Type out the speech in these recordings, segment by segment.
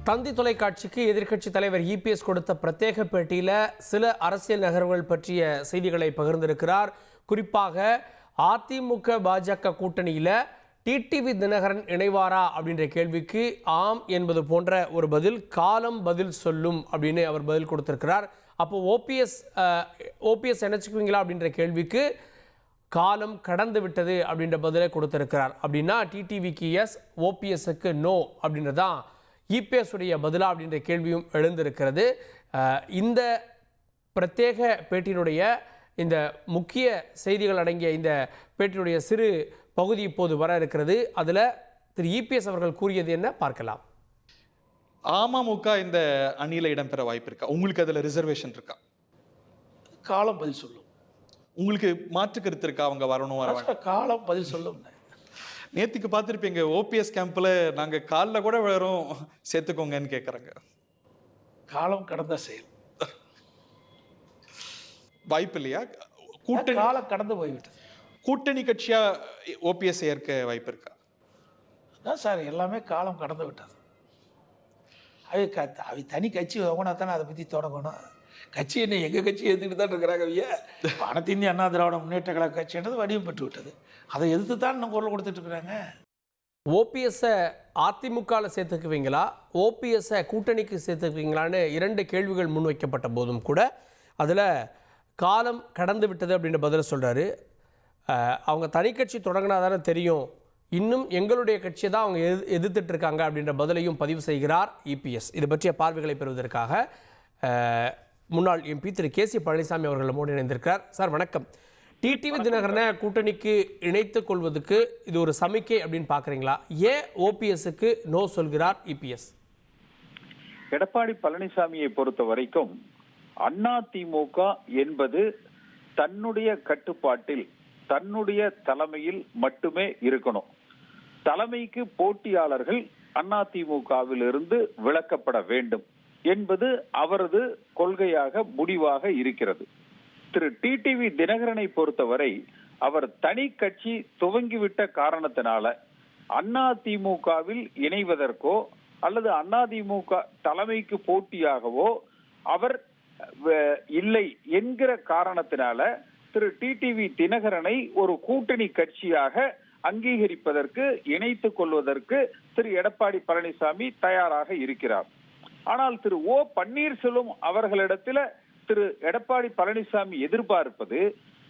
தந்தி தொலைக்காட்சிக்கு எதிர்க்கட்சி தலைவர் இபிஎஸ் கொடுத்த பிரத்யேக பேட்டியில் சில அரசியல் நகர்வுகள் பற்றிய செய்திகளை பகிர்ந்திருக்கிறார். குறிப்பாக அதிமுக பாஜக கூட்டணியில் டிடிவி தினகரன் இணைவாரா அப்படின்ற கேள்விக்கு ஆம் என்பது போன்ற ஒரு பதில், காலம் பதில் சொல்லும் அப்படின்னு அவர் பதில் கொடுத்திருக்கிறார். அப்போ ஓபிஎஸ் இணைச்சிக்குவீங்களா அப்படின்ற கேள்விக்கு காலம் கடந்து விட்டது அப்படின்ற பதிலை கொடுத்திருக்கிறார். அப்படின்னா டிடிவிக்கு எஸ், ஓபிஎஸ்க்கு நோ அப்படின்றதான் இபிஎஸ் உடைய பதிலா அப்படின்ற கேள்வியும் எழுந்திருக்கிறது. இந்த பிரத்யேக பேட்டியினுடைய இந்த முக்கிய செய்திகள் அடங்கிய இந்த பேட்டியினுடைய சிறு பகுதி இப்போது வர இருக்கிறது. அதில் திரு இபிஎஸ் அவர்கள் கூறியது என்ன பார்க்கலாம். அமமுக இந்த அணியில இடம்பெற வாய்ப்பு இருக்கா? உங்களுக்கு அதுல ரிசர்வேஷன் இருக்கா? காலம் பதில் சொல்லும். உங்களுக்கு மாற்று கருத்து இருக்கா? அவங்க வரணும் காலம் பதில் சொல்லும். நேத்துக்கு பார்த்துருப்பீங்க, ஓபிஎஸ் கேம்ப்ல நாங்க காலில் கூட விழறோம், சேர்த்துக்கோங்கன்னு கேட்கறாங்க. காலம் கடந்த செயல். வாய்ப்பு இல்லையா? கூட்டணி காலம் கடந்து போய்விட்டது. கூட்டணி கட்சியா ஓபிஎஸ் ஏற்க வாய்ப்பு இருக்கா? அதான் சார், எல்லாமே காலம் கடந்து விட்டது. அவை தனி கட்சி ஓனா தானே அதை பற்றி தொடங்கணும். கட்சி என்ன எங்கள் கட்சி எதிர்த்துட்டு தான் இருக்கிறாங்க. அனைத்து இந்திய அண்ணா திராவிட முன்னேற்ற கழக கட்சின்றது வடிவம் பெற்று விட்டது. அதை எதிர்த்து தான் இன்னும் குரல் கொடுத்துட்டு இருக்கிறாங்க. ஓபிஎஸ்ஸை அதிமுகவில் சேர்த்துக்குவீங்களா, ஓபிஎஸ்ஸை கூட்டணிக்கு சேர்த்துக்குவீங்களான்னு 2 கேள்விகள் முன்வைக்கப்பட்ட போதும் கூட அதில் காலம் கடந்து விட்டது அப்படின்ற பதில் சொல்கிறாரு. அவங்க தனி கட்சி தொடங்கினா தானே தெரியும், இன்னும் எங்களுடைய கட்சியை தான் அவங்க எதிர்த்துட்டு இருக்காங்க அப்படின்ற பதிலையும் பதிவு செய்கிறார் இபிஎஸ். இது பற்றிய பார்வைகளை பெறுவதற்காக முன்னாள் எம்பி திரு கேசி பழனிசாமி அவர்கள் நம்மோடு இணைந்திருக்கிறார். சார் வணக்கம். டிடிவி தினகரனை கூட்டணிக்கு இணைத்துக் கொள்வதற்கு இது ஒரு சமிக்கை அப்படின்னு பார்க்குறீங்களா? ஏன் ஓபிஎஸ்க்கு நோ சொல்கிறார் இபிஎஸ்? எடப்பாடி பழனிசாமியை பொறுத்த வரைக்கும் அதிமுக என்பது தன்னுடைய கட்டுப்பாட்டில், தன்னுடைய தலைமையில் மட்டுமே இருக்கணும். தலைமைக்கு போட்டியாளர்கள் அதிமுகவில் இருந்து விலக்கப்பட வேண்டும் என்பது அவரது கொள்கையாக, முடிவாக இருக்கிறது. திரு டிடிவி தினகரனை பொறுத்தவரை அவர் தனி கட்சி துவங்கிவிட்ட காரணத்தினால அதிமுகவில் இணைவதற்கோ அல்லது அதிமுக தலைமைக்கு போட்டியாகவோ அவர் இல்லை என்கிற காரணத்தினால திரு டிடிவி தினகரனை ஒரு கூட்டணி கட்சியாக அங்கீகரிப்பதற்கு, இணைத்துக் கொள்வதற்கு திரு எடப்பாடி பழனிசாமி தயாராக இருக்கிறார். ஆனால் திரு ஓ பன்னீர்செல்வம் அவர்களிடத்துல திரு எடப்பாடி பழனிசாமி எதிர்பார்ப்பது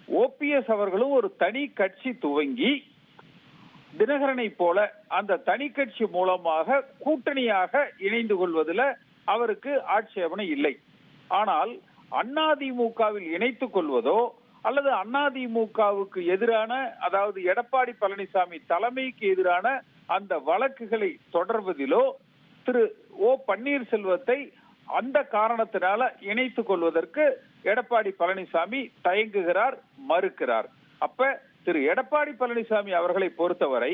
ஓபிஎஸ் அவர்களும் ஒரு தனி கட்சி துவங்கி தினகரனை போல அந்த தனி கட்சி மூலமாக கூட்டணியாக இணைந்து கொள்வதில் அவருக்கு ஆட்சேபனை இல்லை. ஆனால் அதிமுகவில் இணைத்துக் கொள்வதோ அல்லது அதிமுகவுக்கு எதிரான, அதாவது எடப்பாடி பழனிசாமி தலைமைக்கு எதிரான அந்த வழக்குகளை தொடர்வதிலோ திரு ஓ பன்னீர்செல்வத்தை அந்த காரணத்தினால இணைத்துக் கொள்வதற்கு எடப்பாடி பழனிசாமி தயங்குகிறார், மறுக்கிறார். அப்ப திரு எடப்பாடி பழனிசாமி அவர்களை பொறுத்தவரை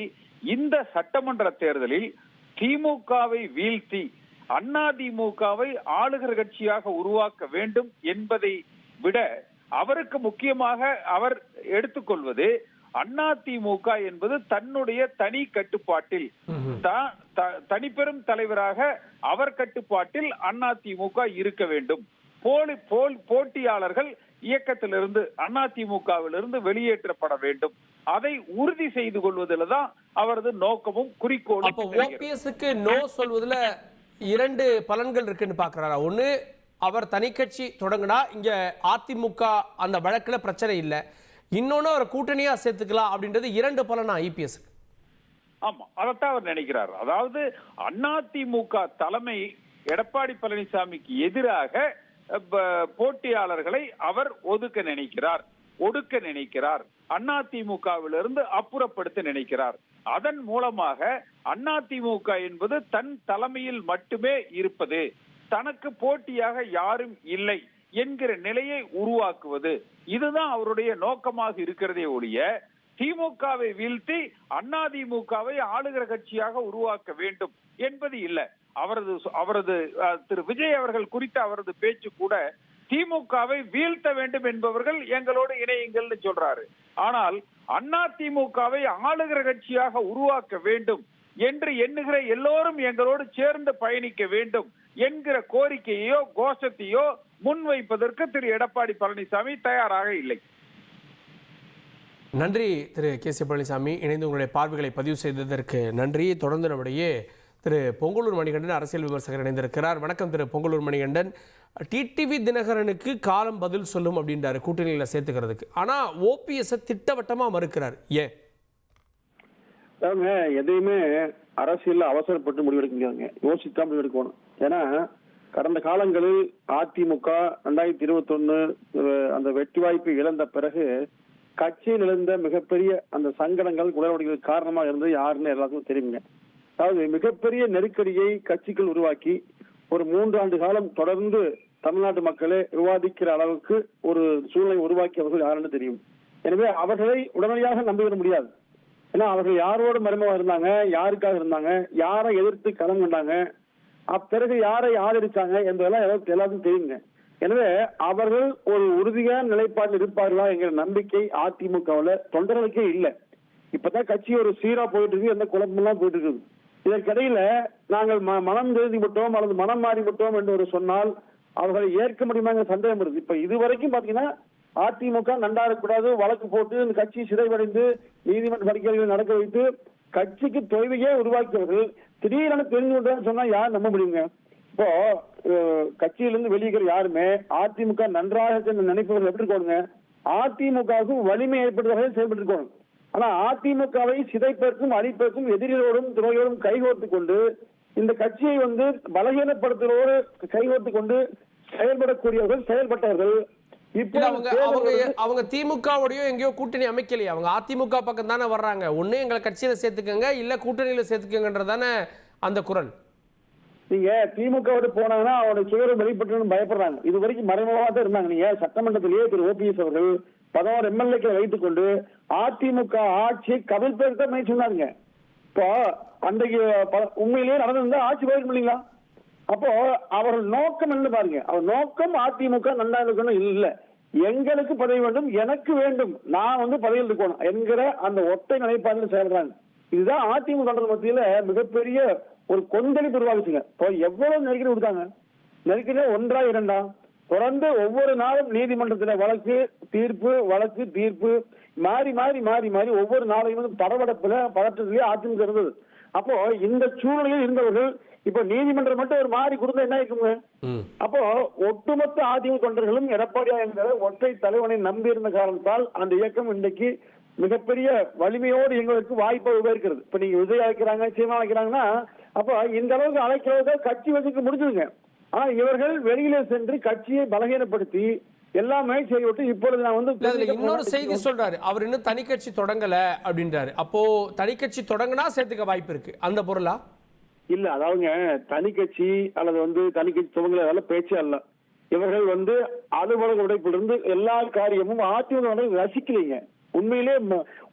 இந்த சட்டமன்ற தேர்தலில் திமுகவை வீழ்த்தி அதிமுகவை ஆளுகிற கட்சியாக உருவாக்க வேண்டும் என்பதை விட அவருக்கு முக்கியமாக அவர் எடுத்துக்கொள்வது அதிமுக என்பது தன்னுடைய தனி கட்டுப்பாட்டில், தனிப்பெரும் தலைவராக அவர் கட்டுப்பாட்டில் அதிமுக இருக்க வேண்டும். போட்டியாளர்கள் இயக்கத்திலிருந்து, அதிமுகவிலிருந்து வெளியேற்றப்பட வேண்டும். அதை உறுதி செய்து கொள்வதில் தான் அவரது நோக்கமும் குறிக்கோளும். ஓபிஎஸ்க்கு நோ சொல்வதில் 2 பலன்கள் இருக்குன்னு பார்க்கிறாரா? ஒன்று, அவர் தனி கட்சி தொடங்கினா இங்க அதிமுக அந்த வழக்கில் பிரச்சனை இல்லை. இன்னொன்னு அவர் கூட்டணியா சேர்த்துக்கலாம் அப்படின்றது 2 பலனா இபிஎஸ்க்கு? ஆமா, அதைத்தான் அவர் நினைக்கிறார். அதாவது அதிமுக தலைமை எடப்பாடி பழனிசாமிக்கு எதிராக போட்டியாளர்களை அவர் ஒடுக்க நினைக்கிறார். அதிமுகவிலிருந்து அப்புறப்படுத்த நினைக்கிறார். அதன் மூலமாக அதிமுக என்பது தன் தலைமையில் மட்டுமே இருப்பது, தனக்கு போட்டியாக யாரும் இல்லை என்கிற நிலையை உருவாக்குவது, இதுதான் அவருடைய நோக்கமாக இருக்கிறதே ஒழிய திமுகவை வீழ்த்தி அதிமுகவை ஆளுகிற கட்சியாக உருவாக்க வேண்டும் என்பது இல்லை. அவரது திரு விஜய் அவர்கள் குறித்த அவரது பேச்சு கூட திமுகவை வீழ்த்த வேண்டும் என்பவர்கள் எங்களோடு இணையுங்கள்னு சொல்றாரு. ஆனால் அதிமுகவை ஆளுகிற கட்சியாக உருவாக்க வேண்டும் என்று எண்ணுகிற எல்லோரும் எங்களோடு சேர்ந்து பயணிக்க வேண்டும் என்கிற கோரிக்கையோ கோஷத்தையோ முன்வைப்பதற்கு திரு எடப்பாடி பழனிசாமி தயாராக இல்லை. நன்றி திரு கே.சி. பழனிசாமி, இணைந்து உங்களுடைய பார்வைகளை பதிவு செய்ததற்கு நன்றி. தொடர்ந்து நம்முடைய திரு பொங்கலூர் மணிகண்டன் அரசியல் விமர்சகர் இணைந்திருக்கிறார். வணக்கம் திரு பொங்கலூர் மணிகண்டன். டிடிவி தினகரனுக்கு காலம் பதில் சொல்லும் அப்படின்றாரு கூட்டணியில் சேர்த்துக்கிறதுக்கு. ஆனால் ஓபிஎஸ் திட்டவட்டமாக மறுக்கிறார். ஏன்? எதையுமே அரசியல் அவசரப்பட்டு முடிவெடுக்க முடியாதுங்க, யோசித்தா முடிவெடுக்கணும். ஏன்னா கடந்த காலங்களில் அதிமுக 2021 அந்த வெற்றி வாய்ப்பை இழந்த பிறகு கட்சியில் இழந்த மிகப்பெரிய அந்த சங்கடங்கள் குளறுபடிகளுக்கு காரணமாக இருந்தது யாருன்னு எல்லாத்துக்கும் தெரியுங்க. அதாவது மிகப்பெரிய நெருக்கடியை கட்சிக்குள் உருவாக்கி ஒரு 3 ஆண்டு காலம் தொடர்ந்து தமிழ்நாட்டு மக்களே விவாதிக்கிற அளவுக்கு ஒரு சூழ்நிலை உருவாக்கியவர்கள் யாருன்னு தெரியும். எனவே அவர்களை உடனடியாக நம்பிவிட முடியாது. ஏன்னா அவர்கள் யாரோடு மறைமுகமாக இருந்தாங்க, யாருக்காக இருந்தாங்க, யாரை எதிர்த்து களம் கண்டாங்க, அப்பிறகு யாரை ஆதரிச்சாங்க என்பதெல்லாம் எல்லாருக்கும் தெரியுங்க. எனவே அவர்கள் ஒரு உறுதியான நிலைப்பாட்டில் இருப்பார்களா என்கிற நம்பிக்கை அதிமுகவுல தொண்டர்களுக்கே இல்லை. இப்பதான் கட்சி ஒரு சீரா போயிட்டு இருக்கு, எந்த குழப்பமெல்லாம் போயிட்டு இருக்குது. இதற்கிடையில நாங்கள் மனம் எழுதி விட்டோம் அல்லது மனம் மாறி விட்டோம் என்று ஒரு சொன்னால் அவர்களை ஏற்க முடியுமா சந்தேகம் வருது. இப்ப இதுவரைக்கும் பாத்தீங்கன்னா அதிமுக நண்டாடக்கூடாது வழக்கு போட்டு இந்த கட்சி சிதைவடைந்து நீதிமன்ற வழக்குகளை நடக்க வைத்து கட்சிக்கு தொய்வையே உருவாக்கியவர்கள் திடீரென தெரிஞ்சு கொண்டு சொன்னா யார் நம்ப முடியுங்க? இப்போ கட்சியிலிருந்து வெளியிற யாருமே அதிமுக நன்றாக நினைப்பவர்கள் எப்படி இருக்கணுங்க? அதிமுகவுக்கு வலிமை ஏற்படுவதாக செயல்பட்டு இருக்கணும். ஆனா அதிமுகவை சிதைப்பதற்கும் அழிப்பதற்கும் எதிரிகளோடும் துறையோடும் கைகோர்த்து கொண்டு இந்த கட்சியை பலகீனப்படுத்துவதோடு கைகோர்த்து கொண்டு செயல்படக்கூடியவர்கள் செயல்பட்டவர்கள். அவங்க திமுகவோடய எங்கேயோ கூட்டணி அமைக்கலையே, அவங்க அதிமுக பக்கம் தானே வர்றாங்க. ஒண்ணு எங்களை கட்சியில சேர்த்துக்கங்க, இல்ல கூட்டணியில சேர்த்துக்கங்கன்றதானே அந்த குரல். நீங்க திமுகவோட போனாங்கன்னா அவரோட சுயரை வெளிப்பட்டு பயப்படுறாங்க. இது வரைக்கும் மறைமுகமா தான் இருந்தாங்க. நீங்க சட்டமன்றத்திலேயே திரு ஓபிஎஸ் அவர்கள் 11 எம்எல்ஏக்களை வைத்துக் கொண்டு அதிமுக ஆட்சியை கவிழ்ப்பதற்கு முயற்சி சொன்னாங்க. இப்போ அன்றைக்கு உண்மையிலேயே நடந்திருந்தா ஆட்சி போயிருக்க இல்லைங்களா? அப்போ அவர்கள் நோக்கம் என்ன பாருங்க, அவர் நோக்கம் அதிமுக நல்லா இருக்கணும் இல்ல, எங்களுக்கு பதவி வேண்டும், எனக்கு வேண்டும், நான் பதவியில் இருக்கணும் என்கிற அந்த ஒற்றை நிலைப்பாட்டில் செயல்படுறாங்க. இதுதான் அதிமுக மத்தியில மிகப்பெரிய ஒரு கொந்தளிப்பு உருவாக்குச்சுங்க. இப்போ எவ்வளவு நெருக்கடி கொடுத்தாங்க, நெருக்கடியா 1ஆ 2ஆ தொடர்ந்து ஒவ்வொரு நாளும் நீதிமன்றத்துல வழக்கு தீர்ப்பு வழக்கு தீர்ப்பு மாறி மாறி மாறி மாறி ஒவ்வொரு நாளையும் படபடப்புல பதற்றத்திலேயே அதிமுக இருந்தது. அப்போ இந்த சூழ்நிலையில் இருந்தவர்கள் இப்ப நீதிமன்றம் மட்டும் ஒரு மாறி கொடுத்தா என்ன இருக்குங்க? அப்போ ஒட்டுமொத்த அதிமுக தொண்டர்களும் எடப்பாடியா என்கிற ஒற்றை தலைவனை நம்பி இருந்த காரணத்தால் அந்த இயக்கம் இன்றைக்கு மிகப்பெரிய வலிமையோடு எங்களுக்கு வாய்ப்பு உபயோகிக்கிறது. இப்ப நீங்க விஜய் அழைக்கிறாங்க, சீமா அழைக்கிறாங்கன்னா அப்ப இந்த அளவுக்கு அழைக்கிறத கட்சி வச்சுக்க முடிஞ்சுதுங்க. ஆனா இவர்கள் வெளியில சென்று கட்சியை பலகீனப்படுத்தி எல்லாமே செய்துவிட்டு இப்பொழுது நான் இன்னொரு செய்தி சொல்றாரு, அவர் இன்னும் தனி கட்சி தொடங்கல அப்படின்றாரு. அப்போ தனி கட்சி தொடங்கினா சேர்த்துக்க வாய்ப்பு இருக்கு, அந்த பொருளா? இல்ல, அதாவது தனி கட்சி அல்லது தனி கட்சி துவங்கல பேச்சே அல்ல. இவர்கள் அலுவலக உடைப்பிலிருந்து எல்லா காரியமும் அதிமுக ரசிக்கலைங்க.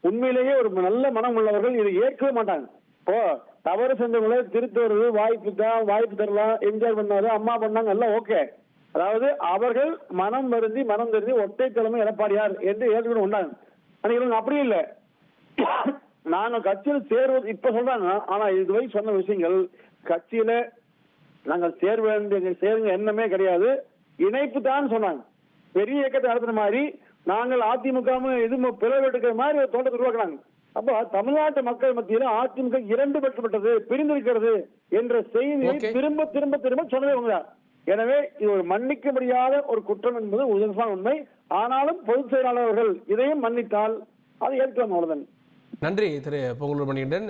உண்மையிலேயே ஒரு நல்ல மனம் உள்ளவர்கள் இதை ஏற்கவே மாட்டாங்க. இப்போ தவறு செஞ்சவங்களை திருத்துறது வாய்ப்பு தரலாம், என்ஜாய் பண்ணாரு, அம்மா பண்ணாங்க, எல்லாம் ஓகே. அதாவது அவர்கள் மனம் தெரிஞ்சு ஒற்றை தலைமை எடப்பாடியார் என்று ஏற்கனவே உண்டாங்க. ஆனா இவங்க அப்படி இல்லை, நாங்க கட்சியில் சேருவது இப்ப சொல்றாங்க. ஆனா இதுவரை சொன்ன விஷயங்கள் கட்சியில நாங்கள் சேருங்க எண்ணமே கிடையாது, இணைப்பு தான் சொன்னாங்க. பெரிய இயக்கத்தை நடத்துற மாதிரி நாங்கள் அதிமுக இது பிளவெடுக்கிற மாதிரி ஒரு தோட்டத்தை உருவாக்குறாங்க. அப்போ தமிழ்நாட்டு மக்கள் மத்தியில அதிமுக 2 பெற்றுப்பட்டது, பிரிந்திருக்கிறது என்ற செய்தியை திரும்ப திரும்ப திரும்ப சொன்னதே உங்க. எனவே இது ஒரு மன்னிக்க முடியாத ஒரு குற்றம் என்பது உண்மை. ஆனாலும் பொதுச் செயலாளர்கள் இதையும் மன்னித்தால் அதை ஏற்கலாம், அவ்வளவுதான். நன்றி திரு பொங்கலூர் மணிகண்டன்.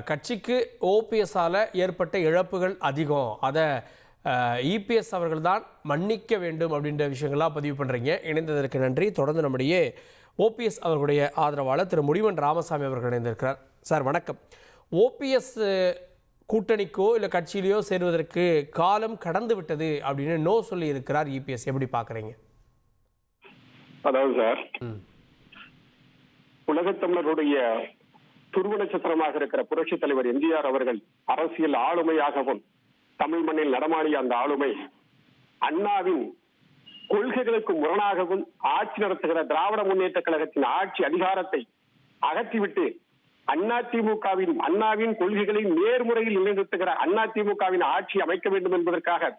கட்சிக்கு ஓபிஎஸ்ஸால் ஏற்பட்ட இழப்புகள் அதிகம், அதை இபிஎஸ் அவர்கள் தான் மன்னிக்க வேண்டும் அப்படின்ற விஷயங்கள்லாம் பதிவு பண்ணுறீங்க. இணைந்ததற்கு நன்றி. தொடர்ந்து நம்முடைய ஓபிஎஸ் அவர்களுடைய ஆதரவாளர் திரு முடிவன் ராமசாமி அவர்கள் இணைந்திருக்கிறார். சார் வணக்கம். ஓபிஎஸ் கூட்டணிக்கோ இல்லை கட்சியிலையோ சேருவதற்கு காலம் கடந்து விட்டது அப்படின்னு நோ சொல்லி இருக்கிறார் இபிஎஸ், எப்படி பார்க்குறீங்க? அதாவது சார், உலகத்தமிழருடைய துருவ நட்சத்திரமாக இருக்கிற புரட்சி தலைவர் எம்ஜிஆர் அவர்கள் அரசியல் ஆளுமையாகவும் தமிழ் மண்ணில் நடமாடிய அந்த ஆளுமை அண்ணாவின் கொள்கைகளுக்கு முரணாகவும் ஆட்சி நடத்துகிற திராவிட முன்னேற்ற கழகத்தின் ஆட்சி அதிகாரத்தை அகற்றிவிட்டு அண்ணாவின் கொள்கைகளை நேர்முறையில் நிலைநிறுத்துகிற அதிமுகவின் ஆட்சி அமைக்க வேண்டும் என்பதற்காக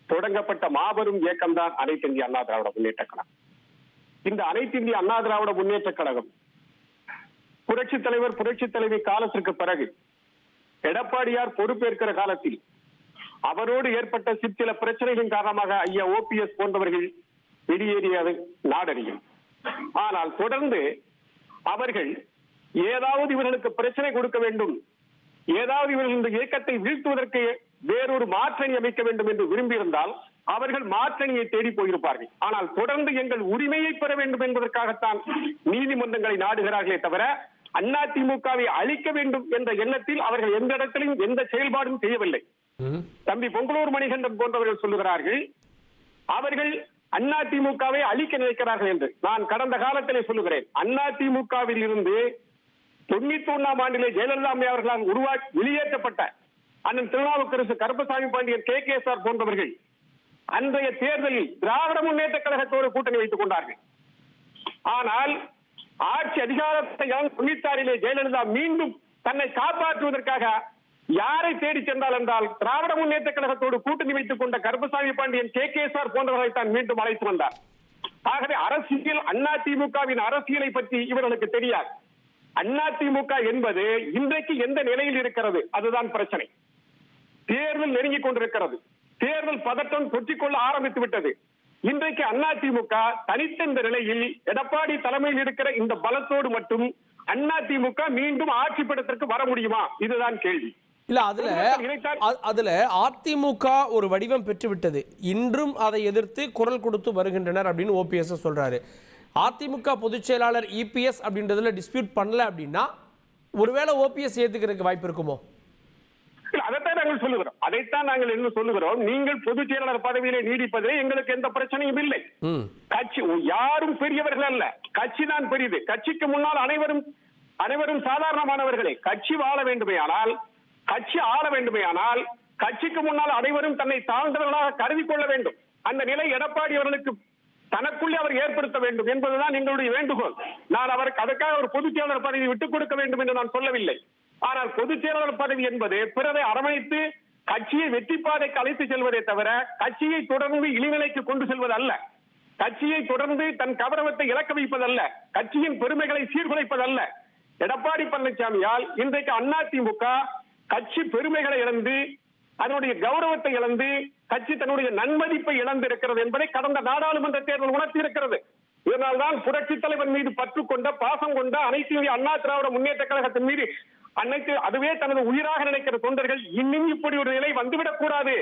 தொடங்கப்பட்ட மாபெரும் இயக்கம் தான் அனைத்து இந்திய அண்ணா திராவிட முன்னேற்ற கழகம். இந்த அனைத்து இந்திய அண்ணா திராவிட முன்னேற்ற கழகம் புரட்சித் தலைவி காலத்திற்கு பிறகு எடப்பாடியார் பொறுப்பேற்கிற காலத்தில் அவரோடு ஏற்பட்ட சிற்சில பிரச்சனைகளின் காரணமாக ஐயா ஓபிஎஸ் போன்றவர்கள் வெளியேறியது நாடறியும். ஆனால் தொடர்ந்து அவர்கள் ஏதாவது இவர்களுக்கு பிரச்சனை கொடுக்க வேண்டும், ஏதாவது இவர்கள் இந்த இயக்கத்தை வீழ்த்துவதற்கு வேறொரு மாற்றணி அமைக்க வேண்டும் என்று விரும்பியிருந்தால் அவர்கள் மாற்றணியை தேடி போயிருப்பார்கள். ஆனால் தொடர்ந்து எங்கள் உரிமையை பெற வேண்டும் என்பதற்காகத்தான் நீதிமன்றங்களை நாடுகிறார்களே தவிர அதிமுகவை அழிக்க வேண்டும் என்ற எண்ணத்தில் அவர்கள் எந்த இடத்திலும் எந்த செயல்பாடும் செய்யவில்லை. தம்பி பொங்கலூர் மணிகண்டன் போன்றவர்கள் சொல்லுகிறார்கள் அவர்கள் அதிமுகவை அழிக்க நினைக்கிறார்கள் என்று. நான் கடந்த காலத்திலே சொல்லுகிறேன், அதிமுகவில் இருந்து 91ஆம் ஆண்டிலே ஜெயலலிதா அம்மை அவர்களால் வெளியேற்றப்பட்ட அண்ணன் திருநாவுக்கரசு, கருப்பசாமி பாண்டியன், KKSR போன்றவர்கள் அன்றைய தேர்தலில் திராவிட முன்னேற்ற கழகத்தோடு கூட்டணி வைத்துக் கொண்டார்கள். ஆனால் ஆட்சி அதிகாரத்தை 96 ஜெயலலிதா மீண்டும் தன்னை காப்பாற்றுவதற்காக யாரை தேடி சென்றால் என்றால் திராவிட முன்னேற்ற கழகத்தோடு கூட்டணி வைத்துக் கொண்ட கருப்பசாமி பாண்டியன், KKSR போன்றவர்களை தான் மீண்டும் அழைத்து வந்தார். ஆகவே அரசியல் அதிமுகவின் அரசியலை பற்றி இவர்களுக்கு தெரியாது. அதிமுக என்பது இன்றைக்கு எந்த நிலையில் இருக்கிறது அதுதான் பிரச்சனை. தேர்தல் நெருங்கிக் கொண்டிருக்கிறது, தேர்தல் பதட்டம் தொற்றிக்கொள்ள ஆரம்பித்து விட்டது. இன்றைக்கு அதிமுக தனித்த இந்த நிலையில் எடப்பாடி தலைமையில் இருக்கிற இந்த பலத்தோடு மட்டும் அதிமுக மீண்டும் ஆட்சி படத்திற்கு வர முடியுமா? இதுதான் கேள்வி. இல்ல அதுல அதிமுக ஒரு வடிவம் பெற்றுவிட்டது, இன்றும் அதை எதிர்த்து குரல் கொடுத்து வருகின்றனர் அப்படின்னு ஓபிஎஸ் சொல்றாரு. அதிமுக பொதுச் செயலாளர் இபிஎஸ் அப்படின்றதுல டிஸ்பியூட் பண்ணல அப்படின்னா ஒருவேளை ஓபிஎஸ் ஏத்துக்கிறதுக்கு வாய்ப்பு இருக்குமோ? அதைத்தான் நாங்கள் சொல்லுகிறோம். அதைத்தான் நாங்கள் என்ன சொல்லுகிறோம், நீங்கள் பொதுச் செயலாளர் பதவியிலே நீடிப்பதிலே எங்களுக்கு எந்த பிரச்சனையும் இல்லை. கட்சி யாரும் பெரியவர்கள் அல்ல, கட்சி தான் பெரியது. கட்சிக்கு முன்னால் அனைவரும் சாதாரணமானவர்களே. கட்சி வாழ வேண்டுமேயானால், கட்சி ஆள வேண்டுமேயானால் கட்சிக்கு முன்னால் அனைவரும் தன்னை தாழ்ந்தவர்களாக கருதி கொள்ள வேண்டும். அந்த நிலை எடப்பாடி அவர்களுக்கு தனக்குள்ளே அவர் ஏற்படுத்த வேண்டும் என்பதுதான் எங்களுடைய வேண்டுகோள். நான் அவருக்கு அதற்காக ஒரு பொதுச் செயலாளர் பதவி விட்டுக் கொடுக்க வேண்டும் என்று நான் சொல்லவில்லை. ஆனால் பொதுச் செயலாளர் பதவி என்பது பிறரை அரவணைத்து கட்சியை வெற்றி பாதைக்கு அழைத்து செல்வதே தவிர கட்சியை தொடர்ந்து இழிநிலைக்கு கொண்டு செல்வது அல்ல, கட்சியை தொடர்ந்து தன் கௌரவத்தை இழக்க வைப்பதல்ல, கட்சியின் பெருமைகளை சீர்குலைப்பதல்ல. எடப்பாடி பழனிசாமியால் இன்றைக்கு அதிமுக கட்சி பெருமைகளை இழந்து, அதனுடைய கௌரவத்தை இழந்து, கட்சி தன்னுடைய நன்மதிப்பை இழந்திருக்கிறது என்பதை கடந்த நாடாளுமன்ற தேர்தல் உணர்த்தி இருக்கிறது. இதனால்தான் புரட்சித் தலைவர் மீது பற்று கொண்ட, பாசம் கொண்ட அனைத்து இந்திய அண்ணா திராவிட முன்னேற்ற கழகத்தின் மீது அதுவே தனது உயிராக நினைக்கிற தொண்டர்கள் இன்னும் இப்படி ஒரு நிலை வந்துவிடக் கூடாது,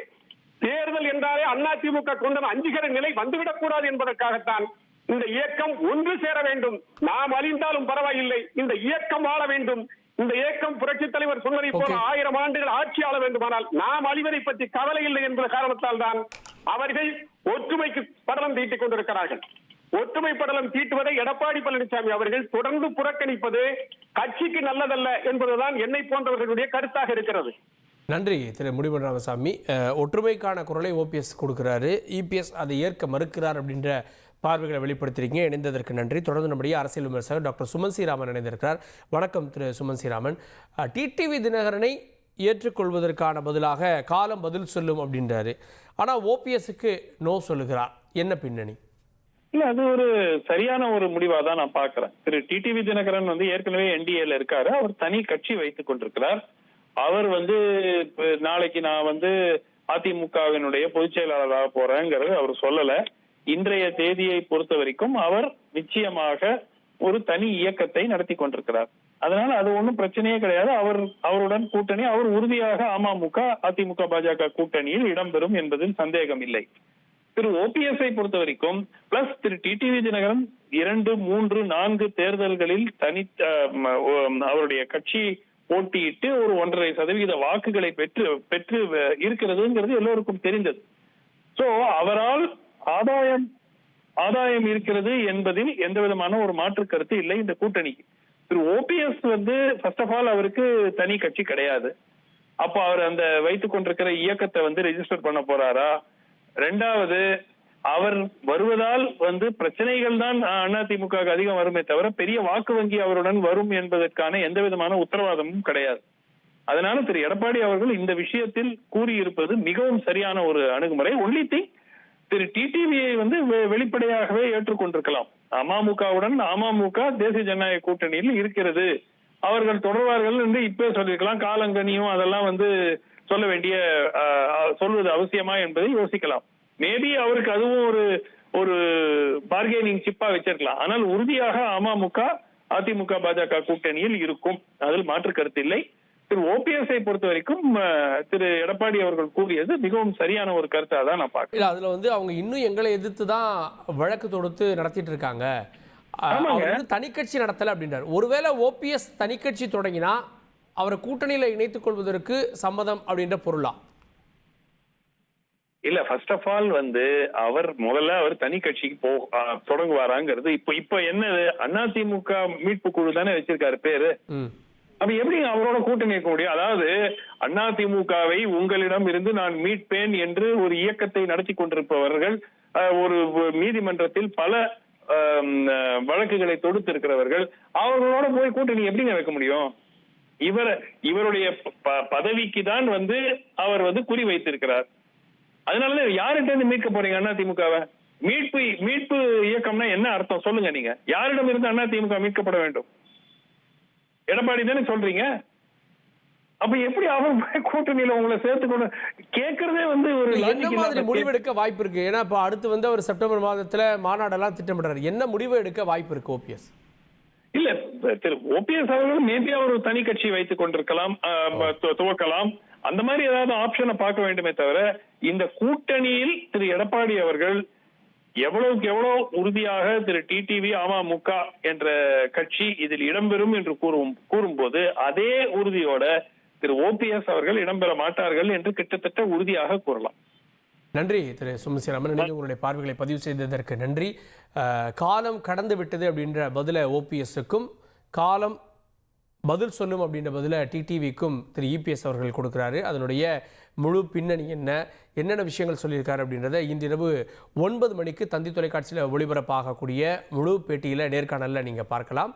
தேர்தல் என்றாலே அதிமுக கொண்ட அஞ்சுகிற நிலை வந்துவிடக் கூடாது என்பதற்காகத்தான் இந்த இயக்கம் ஒன்று சேர வேண்டும். நாம் அழிந்தாலும் பரவாயில்லை, இந்த இயக்கம் வாழ வேண்டும். இந்த இயக்கம் புரட்சித் தலைவர் சொன்னதை போல 1000 ஆண்டுகள் ஆட்சி ஆள வேண்டுமானால் நாம் அழிவதை பற்றி கவலை இல்லை என்ற காரணத்தால் தான் அவர்கள் ஒற்றுமைக்கு படலம் தீட்டிக் கொண்டிருக்கிறார்கள். ஒற்றுமை படலம் தீட்டுவதை எடப்பாடி பழனிசாமி அவர்கள் தொடர்ந்து புறக்கணிப்பது கட்சிக்கு நல்லதல்ல என்பதுதான் என்னை போன்றவர்களுடைய கருத்தாக இருக்கிறது. நன்றி திரு முடிமன் ராமசாமி. ஒற்றுமைக்கான குரலை ஓபிஎஸ் கொடுக்கிறாரு, இபிஎஸ் அதை ஏற்க மறுக்கிறார் அப்படின்ற பார்வைகளை வெளிப்படுத்திருக்கீங்க. இணைந்ததற்கு நன்றி. தொடர்ந்து நம்முடைய அரசியல் விமர்சகர் டாக்டர் சுமன் ஸ்ரீராமன் இணைந்திருக்கிறார். வணக்கம் திரு சுமன் ஸ்ரீராமன். டிடிவி தினகரனை ஏற்றுக்கொள்வதற்கான பதிலாக காலம் பதில் சொல்லும் அப்படின்றாரு, ஆனால் ஓபிஎஸ்க்கு நோ சொல்லுகிறார். என்ன பின்னணி? இல்ல, அது ஒரு சரியான ஒரு முடிவா தான் நான் பாக்குறேன். திரு டிடிவி தினகரன் ஏற்கனவே என்டிஏல இருக்காரு, அவர் தனி கட்சி வைத்துக் கொண்டிருக்கிறார். அவர் நாளைக்கு நான் அதிமுகவினுடைய பொதுச் செயலாளராக போறேங்கிறது அவர் சொல்லல. இன்றைய தேதியை பொறுத்த வரைக்கும் அவர் நிச்சயமாக ஒரு தனி இயக்கத்தை நடத்தி கொண்டிருக்கிறார். அதனால அது ஒன்றும் பிரச்சனையே கிடையாது. அவருடன் கூட்டணி, அவர் உறுதியாக அமமுக, அதிமுக, பாஜக கூட்டணியில் இடம்பெறும் என்பதில் சந்தேகம் இல்லை. திரு ஓபிஎஸ்ஐ பொறுத்த வரைக்கும் பிளஸ் திரு டிடிவி தினகரன் 2, 3, 4 தேர்தல்களில் அவருடைய கட்சி போட்டியிட்டு ஒரு 1.5% வாக்குகளை பெற்று இருக்கிறதுங்கிறது எல்லோருக்கும் தெரிந்தது. சோ அவரால் ஆதாயம் இருக்கிறது என்பதில் எந்த விதமான ஒரு மாற்று கருத்து இல்லை இந்த கூட்டணிக்கு. திரு ஓபிஎஸ் ஃபர்ஸ்ட் ஆஃப் ஆல் அவருக்கு தனி கட்சி கிடையாது. அப்போ அவர் அந்த வைத்துக் கொண்டிருக்கிற இயக்கத்தை ரெஜிஸ்டர் பண்ண போறாரா? 2வது அவர் வருவதால் பிரச்சனைகள் தான் அதிமுக அதிகம் வருமே தவிர பெரிய வாக்கு வங்கி அவருடன் வரும் என்பதற்கான எந்த விதமான உத்தரவாதமும் கிடையாது. அதனால திரு எடப்பாடி அவர்கள் இந்த விஷயத்தில் கூறியிருப்பது மிகவும் சரியான ஒரு அணுகுமுறை. ஒன்லி திங், திரு டிடிவியை வெளிப்படையாகவே ஏற்றுக்கொண்டிருக்கலாம். அமமுகவுடன் அமமுக தேசிய ஜனநாயக கூட்டணியில் இருக்கிறது, அவர்கள் தொடர்வார்கள் என்று இப்பே சொல்லியிருக்கலாம். காலங்கனியும் அதெல்லாம் சொல்ல வேண்டிய சொல்வது அவசியமா என்பதை யோசிக்கலாம். மேபி அவருக்கு அதுவும் ஒரு பார்கெனிங் சிப்பா வச்சிருக்கலாம். ஆனால் உறுதியாக அமமுக அதிமுக பாஜக கூட்டணியில் இருக்கும், அதில் மாற்று கருத்து இல்லை. திரு ஓபிஎஸ்ஐ பொறுத்த வரைக்கும் திரு எடப்பாடி அவர்கள் கூறியது மிகவும் சரியான ஒரு கருத்தாக தான் நான் பார்க்கிறேன். அதுல அவங்க இன்னும் எங்களை எதிர்த்து தான் வழக்கு தொடுத்து நடத்திட்டு இருக்காங்க, தனிக்கட்சி நடத்தல அப்படின்றார். ஒருவேளை ஓபிஎஸ் தனிக்கட்சி தொடங்கினா அவரை கூட்டணியில இணைத்துக் கொள்வதற்கு சம்மதம் அப்படின்ற பொருளா? இல்ல, ஃபர்ஸ்ட் ஆஃப் ஆல் அவர் முதல்ல தனி கட்சிக்கு தொடங்குவாராங்கிறது இப்ப என்னது, அதிமுக மீட்பு குழு தானே வச்சிருக்காரு பேரு. அப்ப எப்படி அவரோட கூட்டணி இருக்க முடியும்? அதாவது அதிமுகவை உங்களிடம் இருந்து நான் மீட்பேன் என்று ஒரு இயக்கத்தை நடத்தி கொண்டிருப்பவர்கள், ஒரு நீதிமன்றத்தில் பல வழக்குகளை தொடுத்து இருக்கிறவர்கள், அவர்களோட போய் கூட்டணி எப்படிங்க வைக்க முடியும்? இவருடைய பதவிக்கு தான் அவர் குறி வைத்திருக்கிறார். அதனால யார்கிட்ட மீட்க போறீங்க அதிமுகவை? மீட்பு இயக்கம்னா என்ன அர்த்தம் சொல்லுங்க நீங்க. யாரிடம் இருந்து அதிமுக மீட்கப்பட வேண்டும்? எடப்பாடி தானே சொல்றீங்க. அப்ப எப்படி அவர் கூட்டணியில உங்களை சேர்த்துக்கொண்டு கேட்கறதே ஒரு என்ன மாதிரி முடிவெடுக்க வாய்ப்பு இருக்கு? ஏன்னா இப்ப அடுத்து அவர் செப்டம்பர் மாதத்துல மாநாடெல்லாம் திட்டமிடுறாரு. என்ன முடிவு எடுக்க வாய்ப்பு இருக்கு ஓபிஎஸ்? இல்ல, திரு ஓபிஎஸ் அவர்கள் மேபி அவர் ஒரு தனி கட்சி வைத்துக் கொண்டிருக்கலாம், துவக்கலாம், அந்த மாதிரி ஏதாவது ஆப்ஷனை பார்க்க வேண்டுமே தவிர இந்த கூட்டணியில் திரு எடப்பாடி அவர்கள் எவ்வளவுக்கு எவ்வளவு உறுதியாக திரு டிடிவி அமமுக என்ற கட்சி இதில் இடம்பெறும் என்று கூறும்போது அதே உறுதியோட திரு ஓபிஎஸ் அவர்கள் இடம்பெற மாட்டார்கள் என்று கிட்டத்தட்ட உறுதியாக கூறலாம். நன்றி திரு சுமசிராமன், உங்களுடைய பார்வைகளை பதிவு செய்ததற்கு நன்றி. காலம் கடந்து விட்டது அப்படின்ற பதில ஓபிஎஸ்க்கும், காலம் பதில் சொல்லும் அப்படின்ற பதில டிடிவிக்கும் திரு இபிஎஸ் அவர்கள் கொடுக்குறாரு. அதனுடைய முழு பின்னணி என்னென்ன விஷயங்கள் சொல்லியிருக்காரு அப்படின்றத இன்றிரவு 9 மணிக்கு தந்தி தொலைக்காட்சியில் ஒளிபரப்பாகக்கூடிய முழு பேட்டியில் நேர்காணலில் நீங்கள் பார்க்கலாம்.